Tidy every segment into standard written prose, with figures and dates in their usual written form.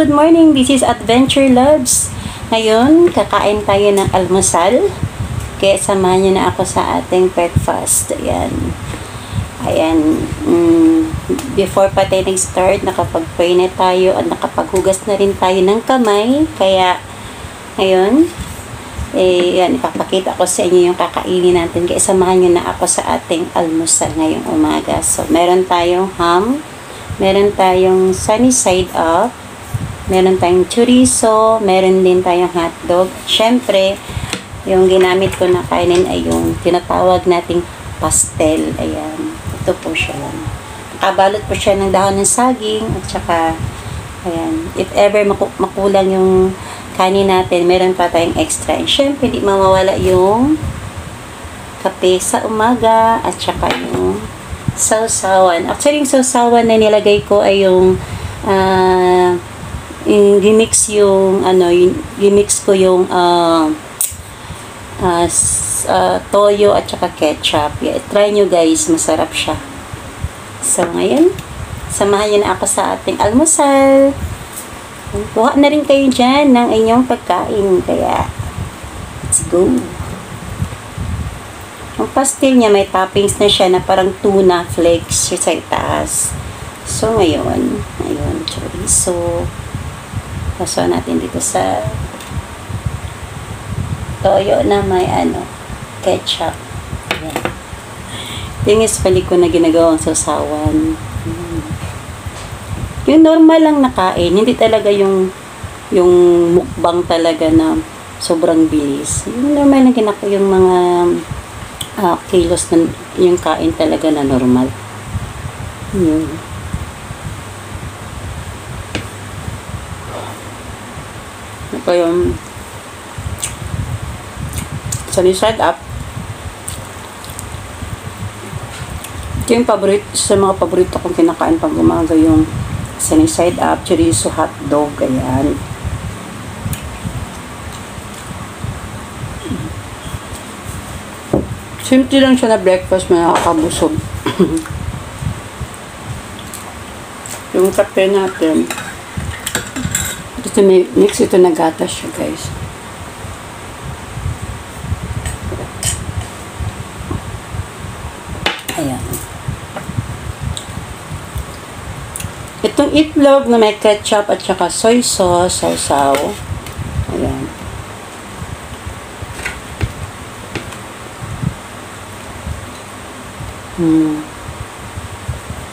good morning. This is Adventure Loves. Ngayon, kakain tayo ng almusal. Kaya samahan niyo na ako sa ating breakfast. Ayan. Ayan. Before pa tayo nag-start, nakapag-pray na tayo at nakapaghugas na rin tayo ng kamay. Kaya, ngayon, yan, ipapakita ko sa inyo yung kakainin natin. Kaya samahan niyo na ako sa ating almusal ngayong umaga. So, meron tayong ham. Meron tayong sunny side up, meron tayong chorizo, meron din tayong hotdog. Siyempre, yung ginamit ko na kainin ay yung tinatawag nating pastel. Ayan, ito po siya. Nakabalot po siya ng dahon ng saging at saka, ayan, if ever makulang yung kanin natin, meron pa tayong extra. And siyempre, di mawawala yung kape sa umaga at saka yung sausawan. Actually, yung sausawan na nilagay ko ay yung gimix yung gimix ko yung toyo at saka ketchup. Yeah, try nyo guys, masarap siya. So, ngayon, samahan nyo na ako sa ating almusal. Kuha na rin kayo dyan ng inyong pagkain. Kaya, let's go. Ang pastel niya, may toppings na siya na parang tuna flakes siya sa itaas. So, ngayon, chorizo. Paso natin dito sa toyo na may ketchup. Ayan. Tingis pali ko na ginagawang sausawan. Yung normal lang na kain, hindi talaga yung mukbang talaga na sobrang bilis. Yung normal na yung mga kilos na yung kain talaga na normal. Yun. Ito yung sunny side up. Ito yung sa mga paborito kong kinakain pag umaga, yung sunny side up, chorizo, hotdog, ayan. Simple lang siya na breakfast, na nakakabusog. Yung kape natin. Ito may mix ito na gatas siya, guys. Ayan. Itong itlog na may ketchup at saka soy sauce, sausaw. Ayan.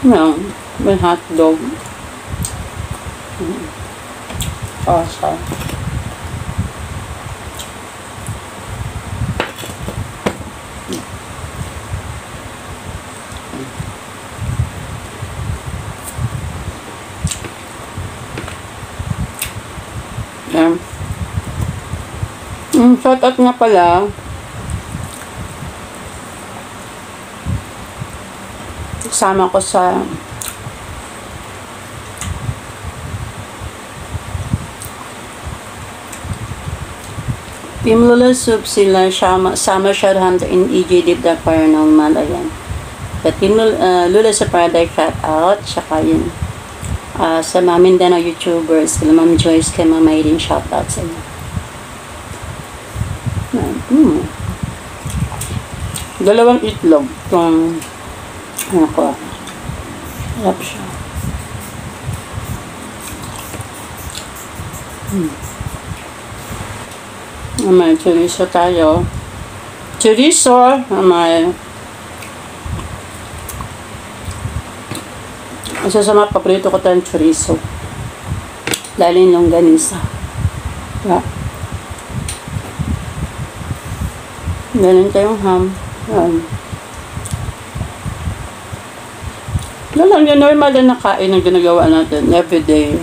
No, may hotdog. Awesome. Shout out nga pala sama ko sa Team Lula Soup, sila Summer Shadowhunter and EJ Deep the Paranormal. Ayan. Sa Team Lula sa Paradise, shout out. Saka yun sa mga Mindanao YouTubers, sila Ma'am Joyce, kay Ma'am Maylin, shout out sa inyo. Dalawang itlog itong ko. Sarap siya. May chorizo tayo. Chorizo, may isa sa mga paborito ko tayong chorizo. Lalo yung longganisa. Yeah. Ganun tayong ham. Yan. Lang yung normal na nakain na ginagawa natin everyday.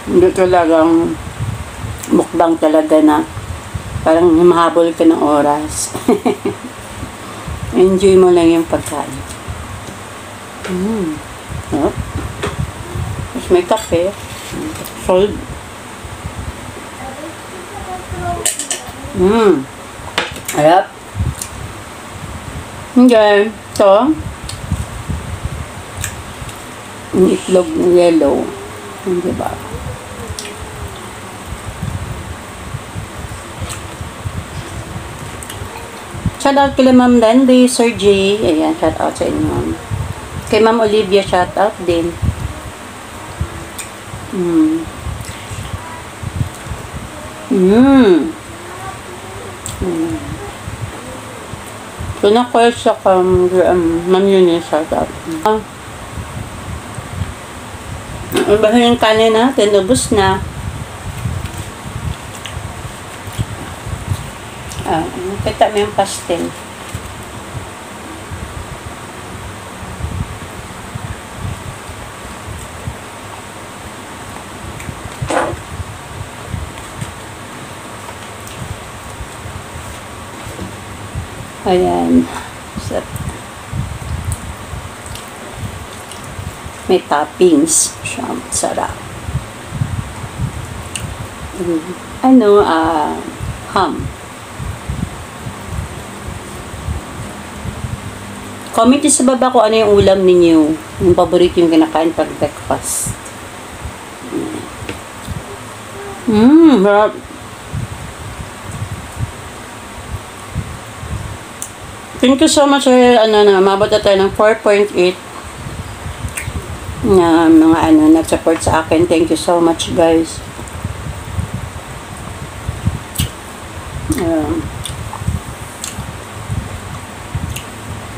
Hindi talagang mukbang talaga na parang mahabol ka ng oras. Enjoy mo lang yung pagkain. Oh. Tapos may kape. Salt. Harap. Okay. Ito. Yung itlog na yellow. Diba? Shout out kay Ma'am Landy, Sir J. Ayan, shout out sa inyo, ma'am. Kay Ma'am Olivia, shout out din. So, na-call sa Ma'am Eunice, shout out. Bahay yung kanin natin, ubos na. Kita mo yung pastel. Ayan. May toppings. Sarap. Ham. Comment nyo sa baba kung ano yung ulam ninyo. Yung paborito yung kinakain pag breakfast. Sarap. Thank you so much. Mabot na tayo ng 4.8 na mga nag-support sa akin. Thank you so much, guys.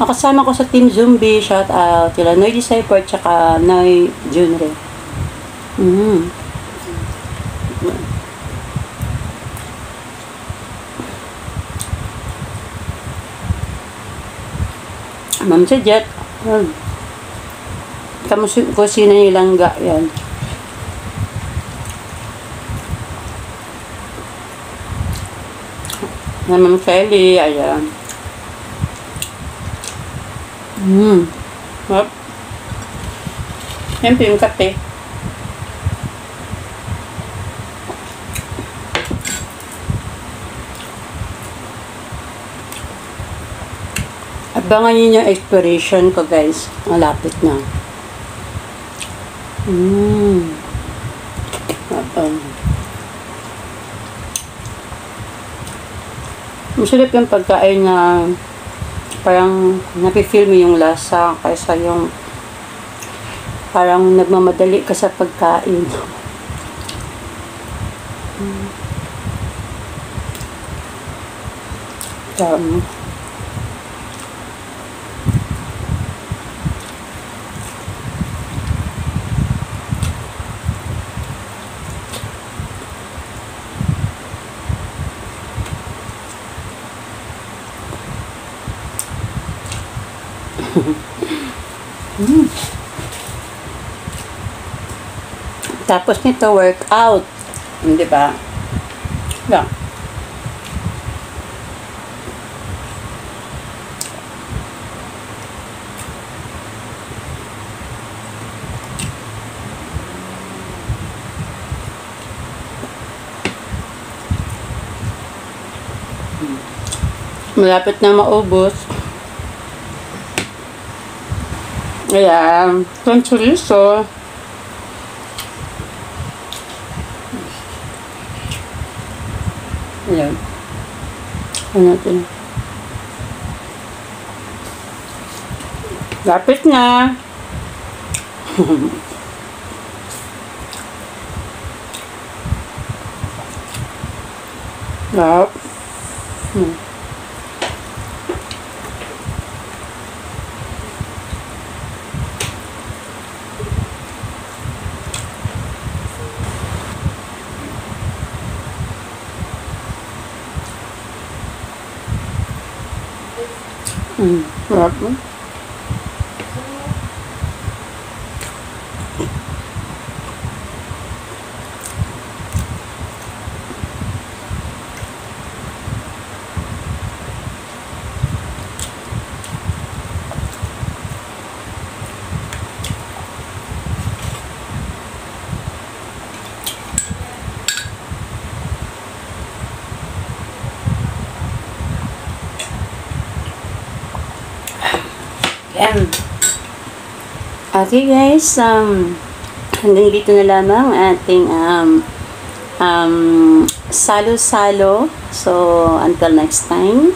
Nakasama ko sa Team Zombie. Shout out kila Noy Disciple tsaka Noy Junre. Ma'am si Jet. Kusina ni Langga. Yan. Ma'am Kelly. Ayan. Hop. Yan po yung kape. Abangan nyo yung expiration ko, guys. Malapit na. Masarap yung pagkain na parang napifeel mo yung lasa kaysa yung parang nagmamadali ka sa pagkain. Tapos nito, workout. Di ba? Lang. Malapit na maubos. Ayan. Itong chorizo. Ayan. Ano natin. Lapit na. Lap. Sarap mo. Okay guys, hanggang dito na lamang ating salo-salo. So, until next time,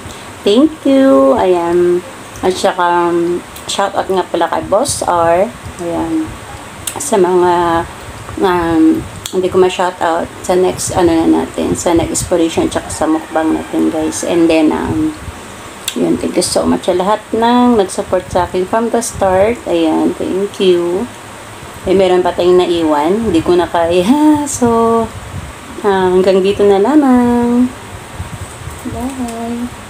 thank you. Ayan. At saka, shoutout nga pala kay Boss R. Ayan. Sa mga, hindi ko ma-shoutout sa next, na natin, sa next exploration, tsaka sa mukbang natin, guys. And then, yun, thank you so much sa lahat ng nag-support sa akin from the start. Ayan, thank you. Meron pa tayong naiwan. Hindi ko na kaya. So, hanggang dito na lamang. Bye.